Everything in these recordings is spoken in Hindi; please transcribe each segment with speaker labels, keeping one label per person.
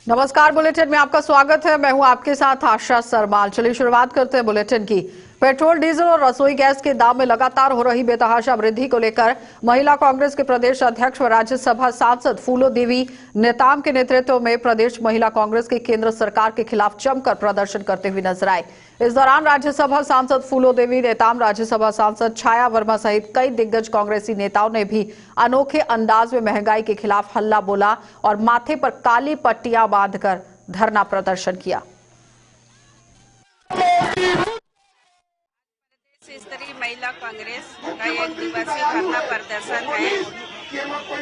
Speaker 1: नमस्कार, बुलेटिन में आपका स्वागत है। मैं हूं आपके साथ आशा सरमाल। चलिए शुरुआत करते हैं बुलेटिन की। पेट्रोल, डीजल और रसोई गैस के दाम में लगातार हो रही बेतहाशा वृद्धि को लेकर महिला कांग्रेस के प्रदेश अध्यक्ष व राज्यसभा सांसद फूलो देवी नेताम के नेतृत्व में प्रदेश महिला कांग्रेस की केंद्र सरकार के खिलाफ जमकर प्रदर्शन करते हुए नजर आए। इस दौरान राज्यसभा सांसद फूलो देवी नेताम, राज्यसभा सांसद छाया वर्मा सहित कई दिग्गज कांग्रेसी नेताओं ने भी अनोखे अंदाज में महंगाई के खिलाफ हल्ला बोला और माथे पर काली पट्टियां बांधकर धरना प्रदर्शन किया।
Speaker 2: स्तरीय महिला कांग्रेस का एक दिवसीय धरना प्रदर्शन है।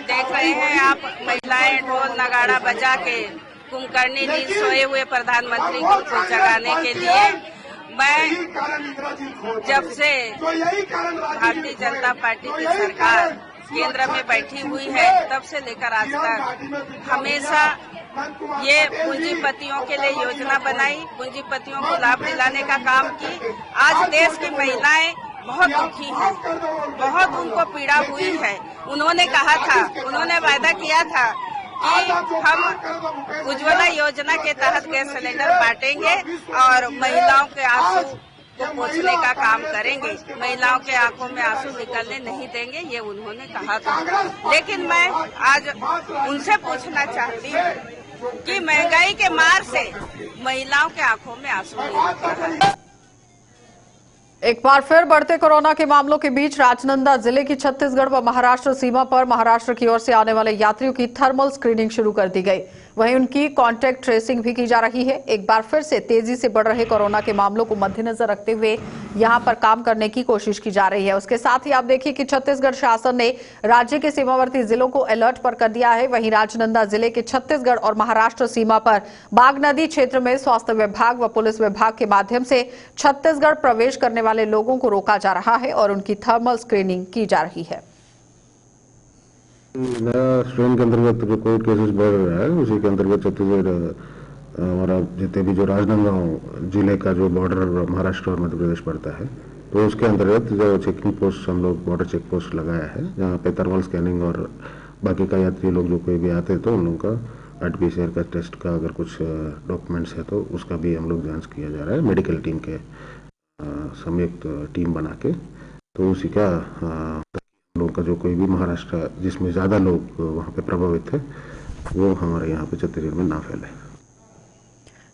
Speaker 2: देख रहे हैं आप, महिलाएं ढोल नगाड़ा बजा के कुंभकर्णी नींद सोए हुए प्रधानमंत्री को जगाने के लिए। मैं जब से भारतीय जनता पार्टी की सरकार केंद्र में बैठी हुई है तब से लेकर आज तक हमेशा ये पूंजीपतियों के लिए योजना बनाई, पूंजीपतियों को लाभ दिलाने का काम की। आज देश की महिलाएं बहुत दुखी हैं, बहुत उनको पीड़ा हुई है। उन्होंने कहा था, उन्होंने वायदा किया था कि हम उज्ज्वला योजना के तहत गैस सिलेंडर बांटेंगे और महिलाओं के आंसू को पोंछने का काम करेंगे, महिलाओं के आंखों में आंसू निकलने नहीं देंगे, ये उन्होंने कहा था। लेकिन मैं आज उनसे पूछना चाहती हूँ कि महंगाई के मार से महिलाओं के आंखों में आंसू नहीं निकल रहा है।
Speaker 1: एक बार फिर बढ़ते कोरोना के मामलों के बीच राजनांदगांव जिले की छत्तीसगढ़ व महाराष्ट्र सीमा पर महाराष्ट्र की ओर से आने वाले यात्रियों की थर्मल स्क्रीनिंग शुरू कर दी गई। वहीं उनकी कॉन्टैक्ट ट्रेसिंग भी की जा रही है। एक बार फिर से तेजी से बढ़ रहे कोरोना के मामलों को मद्देनजर रखते हुए यहां पर काम करने की कोशिश की जा रही है। उसके साथ ही आप देखिए कि छत्तीसगढ़ शासन ने राज्य के सीमावर्ती जिलों को अलर्ट पर कर दिया है। वहीं राजनांदगांव जिले के छत्तीसगढ़ और महाराष्ट्र सीमा पर बागनदी क्षेत्र में स्वास्थ्य विभाग व पुलिस विभाग के माध्यम से छत्तीसगढ़ प्रवेश करने वाले लोगों को रोका जा रहा है और उनकी थर्मल स्क्रीनिंग की जा रही है।
Speaker 3: नया स्ट्रेन के अंतर्गत जो कोविड केसेस बढ़ रहा है उसी के अंतर्गत छत्तीसगढ़ हमारा जितने भी जो राजनांदगांव जिले का जो बॉर्डर महाराष्ट्र और मध्य प्रदेश पड़ता है तो उसके अंतर्गत जो चेकिंग पोस्ट हम लोग बॉर्डर चेक पोस्ट लगाया है जहाँ पे थर्मल स्कैनिंग और बाकी का यात्री लोग जो कोई भी आते हैं तो उन लोगों का RT-PCR का टेस्ट का अगर कुछ डॉक्यूमेंट्स है तो उसका भी हम लोग जाँच किया जा रहा है मेडिकल टीम के संयुक्त टीम बना के। तो उसी का लोगों का जो कोई भी महाराष्ट्र जिसमें ज्यादा लोग वहां पे प्रभावित है वो हमारे यहाँ पे छत्तीसगढ़ में ना फैले।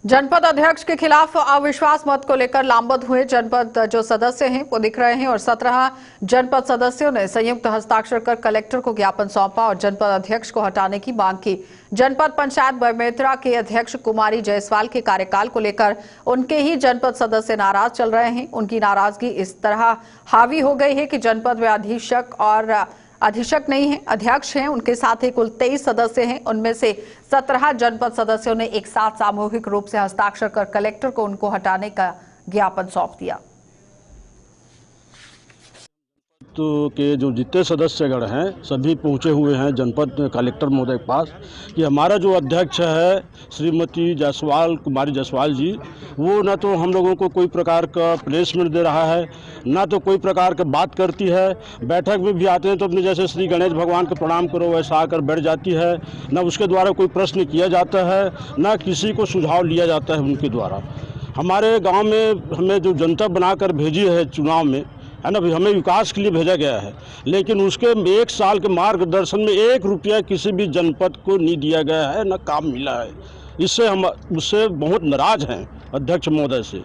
Speaker 1: जनपद अध्यक्ष के खिलाफ अविश्वास मत को लेकर लामबंद हुए जनपद जो सदस्य हैं वो दिख रहे हैं और 17 जनपद सदस्यों ने संयुक्त हस्ताक्षर कर कलेक्टर को ज्ञापन सौंपा और जनपद अध्यक्ष को हटाने की मांग की। जनपद पंचायत बेमेतरा के अध्यक्ष कुमारी जायसवाल के कार्यकाल को लेकर उनके ही जनपद सदस्य नाराज चल रहे हैं। उनकी नाराजगी इस तरह हावी हो गई है कि जनपद में अधीक्षक नहीं है, अध्यक्ष हैं, उनके साथ ही कुल 23 सदस्य हैं। उनमें से 17 जनपद सदस्यों ने एक साथ सामूहिक रूप से हस्ताक्षर कर कलेक्टर को उनको हटाने का ज्ञापन सौंप दिया।
Speaker 4: तो के जो जितने सदस्यगण हैं सभी पहुंचे हुए हैं जनपद कलेक्टर महोदय के पास कि हमारा जो अध्यक्ष है श्रीमती जायसवाल, कुमारी जायसवाल जी, वो ना तो हम लोगों को कोई प्रकार का प्लेसमेंट दे रहा है, ना तो कोई प्रकार का बात करती है। बैठक में भी आते हैं तो अपने जैसे श्री गणेश भगवान को प्रणाम करो वैसा आकर बैठ जाती है, ना उसके द्वारा कोई प्रश्न किया जाता है, ना किसी को सुझाव लिया जाता है उनके द्वारा। हमारे गाँव में हमें जो जनता बनाकर भेजी है चुनाव में, है ना, हमें विकास के लिए भेजा गया है, लेकिन उसके 1 साल के मार्गदर्शन में 1 रुपया किसी भी जनपद को नहीं दिया गया है, न काम मिला है। इससे हम उससे बहुत नाराज हैं अध्यक्ष महोदय से।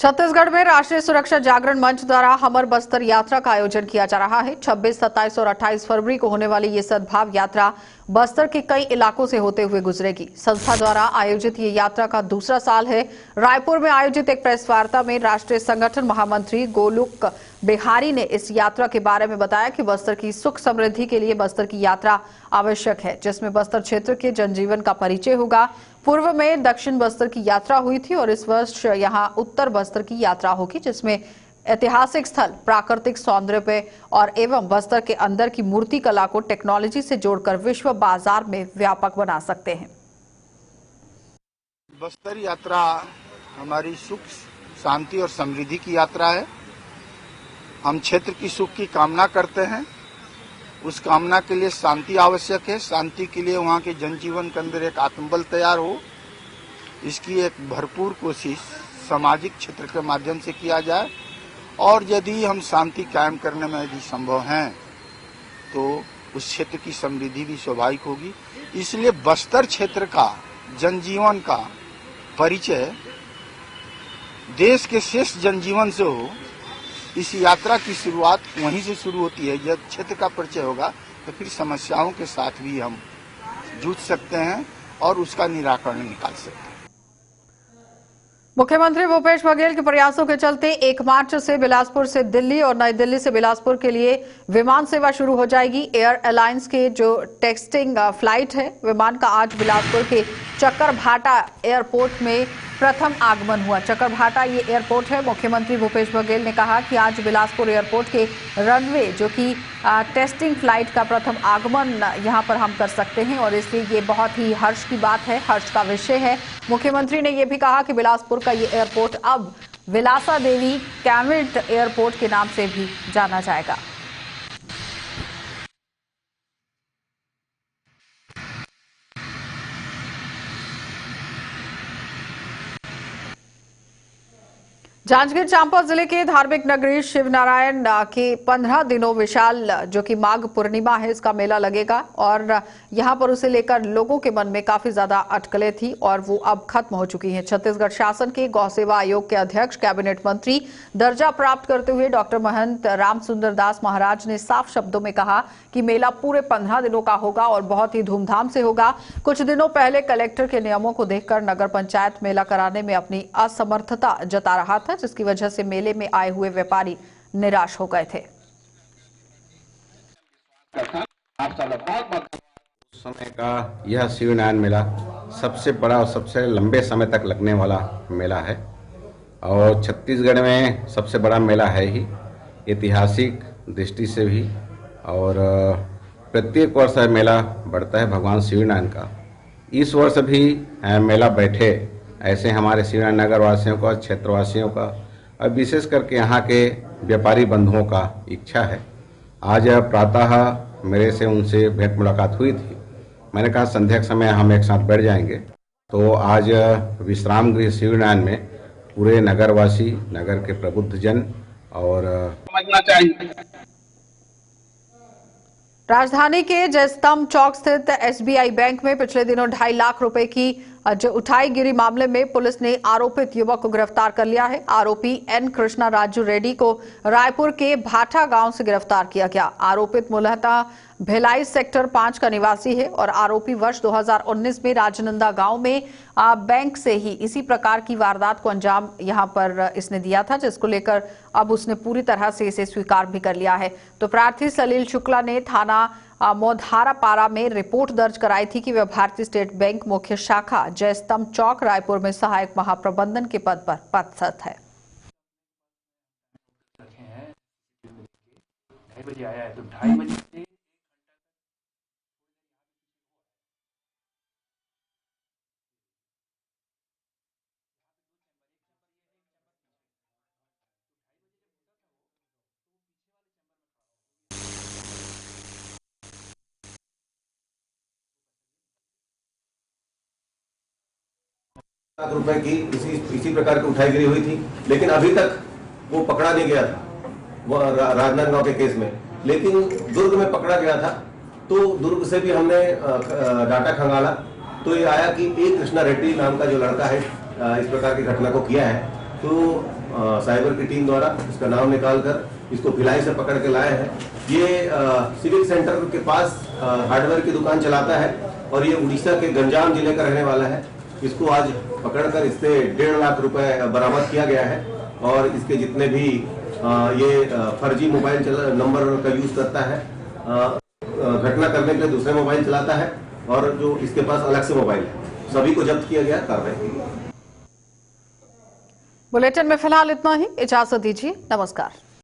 Speaker 1: छत्तीसगढ़ में राष्ट्रीय सुरक्षा जागरण मंच द्वारा हमर बस्तर यात्रा का आयोजन किया जा रहा है। 26, 27 और 28 फरवरी को होने वाली ये सद्भाव यात्रा बस्तर के कई इलाकों से होते हुए गुजरेगी। संस्था द्वारा आयोजित ये यात्रा का दूसरा साल है। रायपुर में आयोजित एक प्रेस वार्ता में राष्ट्रीय संगठन महामंत्री गोलुक बिहारी ने इस यात्रा के बारे में बताया कि बस्तर की सुख समृद्धि के लिए बस्तर की यात्रा आवश्यक है, जिसमें बस्तर क्षेत्र के जनजीवन का परिचय होगा। पूर्व में दक्षिण बस्तर की यात्रा हुई थी और इस वर्ष यहां उत्तर बस्तर की यात्रा होगी, जिसमें ऐतिहासिक स्थल, प्राकृतिक सौंदर्य और एवं बस्तर के अंदर की मूर्ति कला को टेक्नोलॉजी से जोड़कर विश्व बाजार में व्यापक बना सकते हैं।
Speaker 5: बस्तर यात्रा हमारी सुख, शांति और समृद्धि की यात्रा है। हम क्षेत्र की सुख की कामना करते हैं उस कामना के लिए शांति आवश्यक है। शांति के लिए वहाँ के जनजीवन के अंदर एक आत्मबल तैयार हो, इसकी एक भरपूर कोशिश सामाजिक क्षेत्र के माध्यम से किया जाए। और यदि हम शांति कायम करने में यदि संभव हैं तो उस क्षेत्र की समृद्धि भी स्वाभाविक होगी। इसलिए बस्तर क्षेत्र का जनजीवन का परिचय देश के श्रेष्ठ जनजीवन से हो। इस यात्रा की शुरुआत वहीं से शुरू होती है। जब क्षेत्र का परिचय होगा तो फिर समस्याओं के साथ भी हम जूझ सकते हैं और उसका निराकरण निकाल सकते हैं।
Speaker 1: मुख्यमंत्री भूपेश बघेल के प्रयासों के चलते 1 मार्च से बिलासपुर से दिल्ली और नई दिल्ली से बिलासपुर के लिए विमान सेवा शुरू हो जाएगी। एयर अलायंस के जो टेस्टिंग फ्लाइट है, विमान का आज बिलासपुर के चक्करभाटा एयरपोर्ट में प्रथम आगमन हुआ। चक्करभाटा ये एयरपोर्ट है। मुख्यमंत्री भूपेश बघेल ने कहा कि आज बिलासपुर एयरपोर्ट के रनवे जो कि टेस्टिंग फ्लाइट का प्रथम आगमन यहां पर हम कर सकते हैं और इसलिए ये बहुत ही हर्ष की बात है, हर्ष का विषय है। मुख्यमंत्री ने यह भी कहा कि बिलासपुर का ये एयरपोर्ट अब विलासा देवी कैमिट एयरपोर्ट के नाम से भी जाना जाएगा। जांजगीर चांपा जिले के धार्मिक नगरी शिवनारायण के 15 दिनों विशाल जो कि माघ पूर्णिमा है, इसका मेला लगेगा और यहां पर उसे लेकर लोगों के मन में काफी ज्यादा अटकलें थी और वो अब खत्म हो चुकी हैं। छत्तीसगढ़ शासन के गौ सेवा आयोग के अध्यक्ष, कैबिनेट मंत्री दर्जा प्राप्त करते हुए डॉक्टर महंत रामसुंदर दास महाराज ने साफ शब्दों में कहा कि मेला पूरे 15 दिनों का होगा और बहुत ही धूमधाम से होगा। कुछ दिनों पहले कलेक्टर के नियमों को देखकर नगर पंचायत मेला कराने में अपनी असमर्थता जता रहा था, जिसकी वजह से मेले में आए हुए व्यापारी निराश हो गए थे।
Speaker 6: समय का यह शिवनारायण मेला सबसे बड़ा और सबसे लंबे समय तक लगने वाला मेला है और छत्तीसगढ़ में सबसे बड़ा मेला है ही, ऐतिहासिक दृष्टि से भी। और प्रत्येक वर्ष मेला बढ़ता है भगवान शिवनारायण का। इस वर्ष भी मेला बैठे ऐसे हमारे शिवनारायण नगर वासियों का, क्षेत्रवासियों का और विशेष करके यहाँ के व्यापारी बंधुओं का इच्छा है। आज प्रातः मेरे से उनसे भेंट मुलाकात हुई थी। मैंने कहा संध्या के समय हम एक साथ बैठ जाएंगे। तो आज विश्राम गृह शिवनारायण में पूरे नगरवासी, नगर के प्रबुद्ध जन और समझना चाहिए।
Speaker 1: राजधानी के जयस्तंभ चौक स्थित एसबीआई बैंक में पिछले दिनों 2.5 लाख रुपए की जो उठाई गिरी मामले में पुलिस ने आरोपित युवक को गिरफ्तार कर लिया है। आरोपी एन कृष्णा राजू रेड्डी को रायपुर के भाटा गांव से गिरफ्तार किया गया। आरोपित मूलतः भिलाई सेक्टर 5 का निवासी है और आरोपी वर्ष 2019 में राजनंदा गांव में बैंक से ही इसी प्रकार की वारदात को अंजाम यहां पर इसने दिया था, जिसको लेकर अब उसने पूरी तरह से इसे स्वीकार भी कर लिया है। तो प्रार्थी सलील शुक्ला ने थाना मोधारापारा में रिपोर्ट दर्ज कराई थी कि वह भारतीय स्टेट बैंक मुख्य शाखा जयस्तंभ चौक रायपुर में सहायक महाप्रबंधन के पद पर पदस्थ है।
Speaker 7: 2:30 बजे आया है तो 2:30 बजे से
Speaker 8: लाख रुपए की इसी प्रकार की उठाई गिरी हुई थी, लेकिन अभी तक वो पकड़ा नहीं गया था वो राजनांदगांव के केस में। लेकिन दुर्ग में पकड़ा गया था तो दुर्ग से भी हमने डाटा खंगाला तो ये आया कि ए कृष्णा रेड्डी नाम का जो लड़का है इस प्रकार की घटना को किया है। तो साइबर की टीम द्वारा इसका नाम निकालकर इसको भिलाई से पकड़ के लाए हैं। ये सिविक सेंटर के पास हार्डवेयर की दुकान चलाता है और ये उड़ीसा के गंजाम जिले का रहने वाला है। इसको आज पकड़कर इससे 1.5 लाख रुपए बरामद किया गया है और इसके जितने भी ये फर्जी मोबाइल नंबर का यूज करता है, घटना करने के लिए दूसरे मोबाइल चलाता है और जो इसके पास अलग से मोबाइल है, सभी को जब्त किया गया, कार्रवाई की गई।
Speaker 1: बुलेटिन में फिलहाल इतना ही, इजाजत दीजिए, नमस्कार।